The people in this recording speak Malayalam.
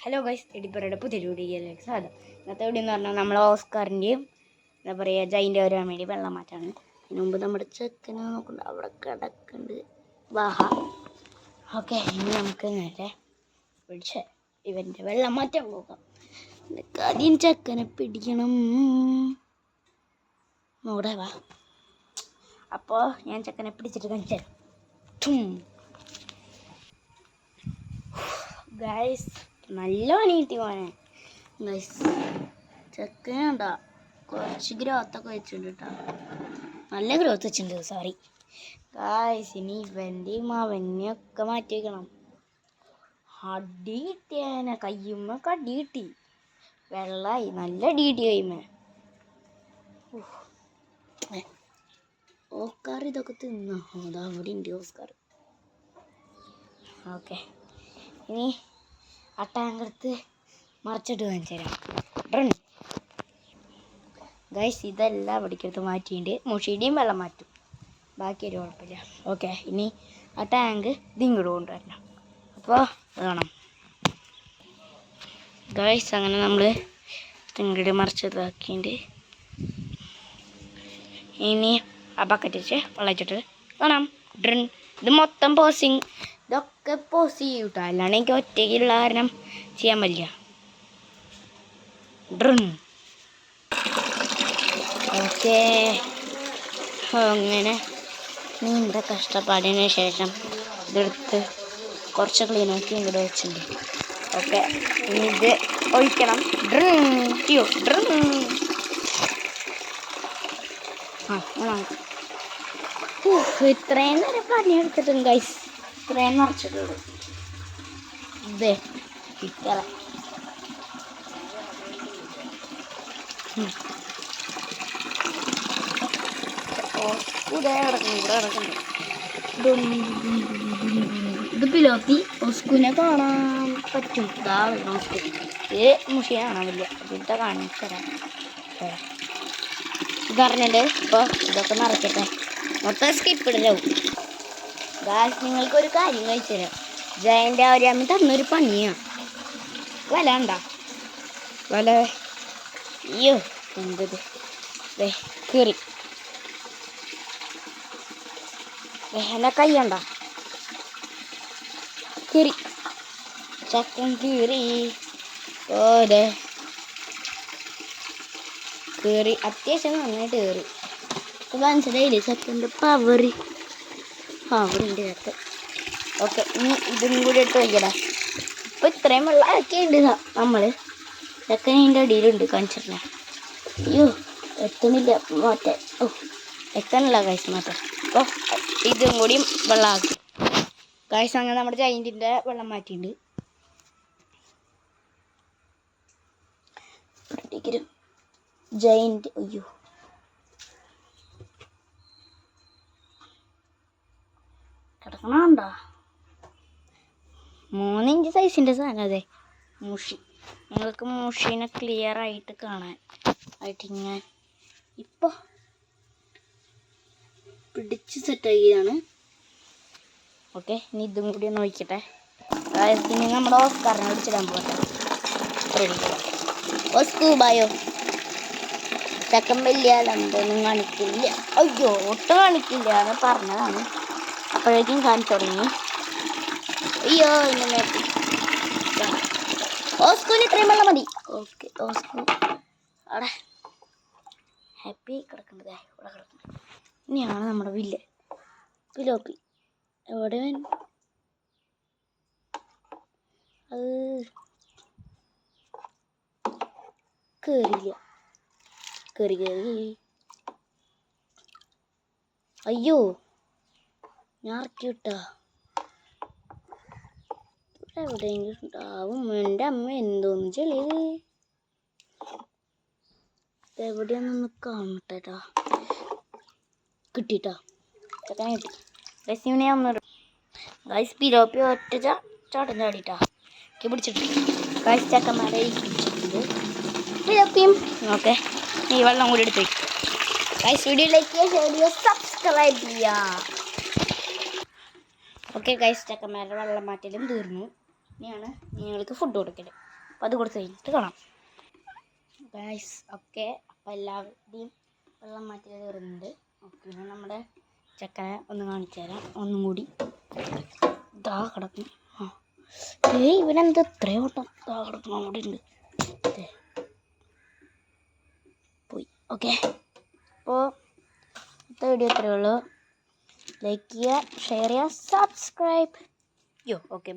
ഹലോ ഗൈസ്, എഡിപ്പറയുടെ പുതിയ വീഡിയോയിലേക്ക് സ്വാഗതം. ഇന്നത്തെ വീഡിയോ എന്ന് പറഞ്ഞാൽ നമ്മൾ ഓസ്കാറിൻ്റെയും എന്താ പറയുക ജൈൻ്റെ വരാൻ വേണ്ടി വെള്ളം മാറ്റാണ്. അതിന് മുമ്പ് നമ്മുടെ ചെക്കനെ നോക്കണ്ട അവിടെ കിടക്കുന്നുണ്ട് വാഹ. ഓക്കെ, ഇനി നമുക്ക് നേരെ പിടിച്ച് ഇവൻ്റെ വെള്ളം മാറ്റാൻ പോകാം. ആദ്യം ചെക്കനെ പിടിക്കണം. നോടെ വാ. അപ്പോൾ ഞാൻ ചെക്കനെ പിടിച്ചിട്ട് കാണിച്ചു തരാം. ഗൈസ് നല്ല പണിയിട്ടി പോനെ ഗൈസ്. ചെക്കനുണ്ടാ കുറച്ച് ഗ്രോത്തൊക്കെ വെച്ചിട്ടുണ്ട് കേട്ടോ, നല്ല ഗ്രോത്ത് വെച്ചിട്ടുണ്ട്. സോറി ഗൈസ്, ഇനി ഇവൻ്റെയും അവനെയൊക്കെ മാറ്റി വയ്ക്കണം. അടി കിട്ടിയാനെ കയ്യുമ്മൊക്കെ അടി കിട്ടി, വെള്ളമായി നല്ല അടി കിട്ടി കയ്യുമ്മ. ഓസ്കാർ ഇതൊക്കെ തിന്നോ? അതാ അവിടെ ഉണ്ട് ഓസ്കാർ. ഓക്കെ, ഇനി ആ ടാങ്ക് എടുത്ത് മറിച്ചിട്ട് കാണിച്ചു തരാം. ഗൈസ്, ഇതെല്ലാം അവിടേക്കെടുത്ത് മാറ്റിയിട്ട് മുഷിയുടെയും വെള്ളം മാറ്റും, ബാക്കി ഒരു കുഴപ്പമില്ല. ഓക്കെ, ഇനി ആ ടാങ്ക് ഇതിങ്ങോട്ട് കൊണ്ടുവരണം. അപ്പോൾ വേണം ഗൈസ്, അങ്ങനെ നമ്മൾ തിങ്ങട് മറിച്ചതാക്കിയിട്ട് ഇനി ആ ബക്കറ്റ് വെച്ച് വെള്ളം വെച്ചിട്ട് കാണാം. ഇത് മൊത്തം പോസിങ്, ഇതൊക്കെ പോസ് ചെയ്യും കേട്ടോ, അല്ലാണ്ട് എനിക്ക് ഒറ്റയ്ക്കുള്ള കാരണം ചെയ്യാൻ പറ്റില്ല. ഓക്കെ, അങ്ങനെ നീണ്ട കഷ്ടപ്പാടിന് ശേഷം ഇതെടുത്ത് കുറച്ച് ക്ലീനാക്കി ഇങ്ങോട്ട് വെച്ചിട്ടുണ്ട്. ഓക്കെ, ഇനി ഇത് ഒഴിക്കണം. ഇത്രയും നേരം പണിയെടുത്തിട്ടുണ്ട് ഗൈസ്, ഇത്രയും നിറച്ചിട്ടുള്ളൂ. ഇതേ കിട്ടല ഇവിടെ കിടക്കുന്നു. ഇത് പിലോപ്പി ഓസ്കുനെ കാണാൻ പറ്റും. ഓസ്കു ഇത് മുഷിയെ കാണാൻ പറ്റില്ല, ഇതിൻ്റെ കാണിച്ചു തരാം. ഇതറിഞ്ഞിട്ട് ഇപ്പോൾ ഇതൊക്കെ നിറയ്ക്കട്ടെ, മൊത്തം സ്കിപ്പിടലാവും. ഗായ്സ്, നിങ്ങൾക്കൊരു കാര്യം കഴിച്ചു തരാം. ജയൻ്റെ ആര്യാമ്മ തന്നൊരു പണിയാണ്. വല ഉണ്ടോ? വല അയ്യോ എന്തത് കീറി എൻ്റെ കയ്യുണ്ടോ? കീറി ചക്കൻ കീറി ഓതെ കീറി, അത്യാവശ്യം നന്നായിട്ട് കയറി. അപ്പോൾ മനസ്സിലായില്ലേ ചക്കൻ്റെ പവറ്? പവറിൻ്റെ ചക്ക. ഓക്കെ, ഇനി ഇതും കൂടി എടുത്ത് വയ്ക്കടാ. ഇപ്പോൾ ഇത്രയും വെള്ളമൊക്കെ ഉണ്ട് നമ്മൾ. ചക്കൻ ഇതിൻ്റെ അടിയിലുണ്ട്, കാണിച്ചിട്ടില്ല. അയ്യോ എത്തണില്ല മാറ്റാൻ. എത്തണില്ല ഗൈസ് മാറ്റാൻ. അപ്പോൾ ഇതും കൂടിയും വെള്ളമാക്കി ഗൈസ്. അങ്ങനെ നമ്മുടെ ജൈൻറ്റിൻ്റെ വെള്ളം മാറ്റിയിട്ടുണ്ട്. ജൈൻറ്റ് അയ്യോ കിടക്കണുണ്ടോ? 3 ഇഞ്ച് സൈസിൻ്റെ സാധനം. അതെ മുഷി, നിങ്ങൾക്ക് മുഷീനെ ക്ലിയർ ആയിട്ട് കാണാൻ ആയിട്ട് ഞാൻ ഇപ്പോൾ പിടിച്ച് സെറ്റാക്കിയതാണ്. ഓക്കെ, ഇനി ഇതും കൂടി ഒന്ന് ഒഴിക്കട്ടെ. ഇനി നമ്മുടെ ഓസ്കാറിനെ പിടിച്ചിടാൻ പോകട്ടെ. ഓസ്കു ബായോ. ചക്കൻ വലിയ ലമ്പൊന്നും കാണിക്കില്ല. അയ്യോ ഒട്ടും കാണിക്കില്ല എന്ന് പറഞ്ഞതാണ്, അപ്പോഴേക്കും കാണിച്ചു തുടങ്ങി. അയ്യോ എൻ്റെ മേത്ത്. ഓസ്കുവിന് ഇത്രയും വെള്ളം മതി. ഓക്കെ, ഓസ്കു അവിടെ ഹാപ്പി കിടക്കേണ്ടത്, ഇവിടെ കിടക്കുന്നത്. ഇനിയാണ് നമ്മുടെ വില്ല് പിലോപ്പി. എവിടെ അത് കയറിയില്ല, കയറി. അയ്യോ ഞാൻ ഇറക്കി വിട്ടാ. ഇവിടെ എവിടെയെങ്കിലും ഉണ്ടാവും. എൻ്റെ അമ്മ എന്തോന്ന് ചെളി എവിടെയാണെന്ന് കാണട്ടെട്ടാ. കിട്ടിട്ടാ, ചക്കൻ കിട്ടി. റെസ്യൂമിനെ ഒന്നും ഗൈസ്, പിലോപ്പി ഒറ്റ ചാട്ടം ചാടിയിട്ടാ പിടിച്ചിട്ട്. ഗൈസ്, ചക്കന്മാരെ പിടിച്ചിട്ടുണ്ട് പിലോപ്പിയും. ഓക്കെ, ഈ വെള്ളം കൂടി എടുത്ത് വയ്ക്കും ഗൈസ്. വീഡിയോ ലൈക്ക് ചെയ്യുക, വീഡിയോ സബ്സ്ക്രൈബ് ചെയ്യുക. ഓക്കെ ഗൈസ്, ചക്കന്മാരുടെ വെള്ളം മാറ്റലും തീർന്നു. ഇനിയാണ് നിങ്ങൾക്ക് ഫുഡ് കൊടുക്കൽ. അപ്പോൾ അത് കൊടുത്ത് കഴിഞ്ഞിട്ട് കാണാം ഗൈസ്. ഓക്കെ, അപ്പോൾ എല്ലാവരുടെയും വെള്ളം മാറ്റി കയറുന്നുണ്ട്. ഓക്കെ, ഞാൻ നമ്മുടെ ചക്കനെ ഒന്ന് കാണിച്ചു തരാം ഒന്നും കൂടി. ഇതാ കിടക്കും. ഇവനെന്ത് ഇത്രയും ഓട്ടം? ഇതാ കിടക്കണം, അവിടെ ഉണ്ട്. പോയി. ഓക്കെ, അപ്പോൾ ഇന്നത്തെ വീഡിയോ ഇത്രയേ ഉള്ളൂ. ലൈക്ക് ചെയ്യുക, ഷെയർ ചെയ്യുക, സബ്സ്ക്രൈബ്. ഓക്കെ.